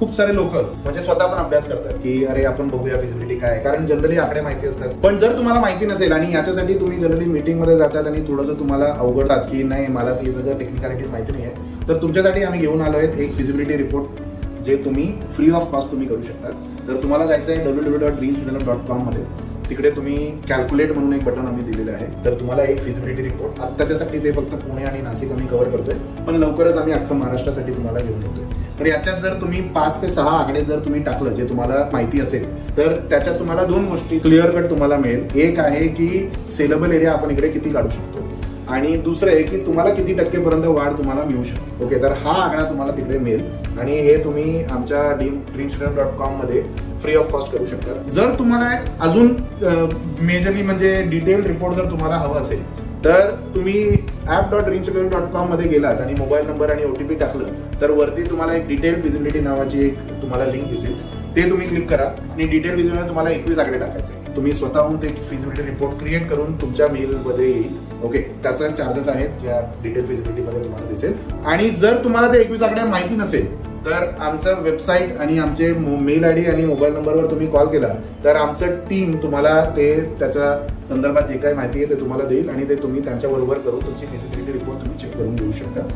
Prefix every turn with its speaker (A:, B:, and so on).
A: खूप सारे लोक म्हणजे स्वतः पण अभ्यास करतात की अरे आपण बघूया फिजिबिलिटी काय, कारण जनरली आकडे माहिती असतात. पण जर तुम्हाला माहिती नसेल आणि याच्यासाठी तुम्ही जनरली मीटिंग मध्ये जातात आणि थोडंसं तुम्हाला अवघडतात की नाही मला ते सगळं टेक्निकॅलिटीज माहिती नाही आहे, तर तुमच्यासाठी आम्ही घेऊन आलो आहेत एक फिजिबिलिटी रिपोर्ट जे तुम्ही फ्री ऑफ कॉस्ट तुम्ही करू शकता. तर तुम्हाला जायचं आहे www.dreamsdevelop.com मध्ये. तिकडे तुम्ही कॅल्क्युलेट म्हणून एक बटन आम्ही दिलेलं आहे. तर तुम्हाला एक फिजिबिलिटी रिपोर्ट आत्ताच्यासाठी ते फक्त पुणे आणि नाशिक आम्ही कव्हर करतोय, पण लवकरच आम्ही अख्खं महाराष्ट्रासाठी तुम्हाला घेऊन येतोय. तर याच्यात जर तुम्ही 5 ते 6 आकडे जर तुम्ही टाकलं जे तुम्हाला माहिती असेल तर त्याच्यात तुम्हाला 2 गोष्टी क्लिअर कट तुम्हाला मिळेल. एक आहे की सेलेबल एरिया आपण इकडे किती काढू शकतो आणि दुसरं आहे की तुम्हाला किती टक्केपर्यंत वाढ तुम्हाला मिळू शकते. ओके, तर हा आकडा तुम्हाला तिकडे मिळेल आणि हे तुम्ही आमच्या dreamsdevelop.com मध्ये फ्री ऑफ कॉस्ट करू शकता. जर तुम्हाला अजून मेजरली म्हणजे डिटेल रिपोर्ट जर तुम्हाला हवा असेल तर तुम्ही app.dreamsdevelop.com मध्ये गेलात आणि मोबाईल नंबर आणि ओटीपी टाकलं तर वरती तुम्हाला एक डिटेल फिजिबिलिटी नावाची एक तुम्हाला लिंक दिसेल. ते तुम्ही क्लिक करा आणि डिटेल फिजिबिलिटी तुम्हाला 21 आकडे टाकायचे. तुम्ही स्वतःहून ते फिजिबिलिटी रिपोर्ट क्रिएट करून तुमच्या मेलमध्ये येईल. ओके, त्याचा चार्जेस आहेत ज्या डिटेल फिजिबिलिटी मध्ये तुम्हाला दिसेल. आणि जर तुम्हाला ते 21 आकडे माहिती नसेल तर आमचं वेबसाईट आणि आमचे मेल आयडी आणि मोबाईल नंबरवर तुम्ही कॉल केला तर आमचं टीम तुम्हाला ते त्याच्या संदर्भात जे काही माहिती आहे ते तुम्हाला देईल आणि ते तुम्ही त्यांच्याबरोबर करून तुमची फिजिबिलिटी रिपोर्ट तुम्ही चेक करून घेऊ शकता.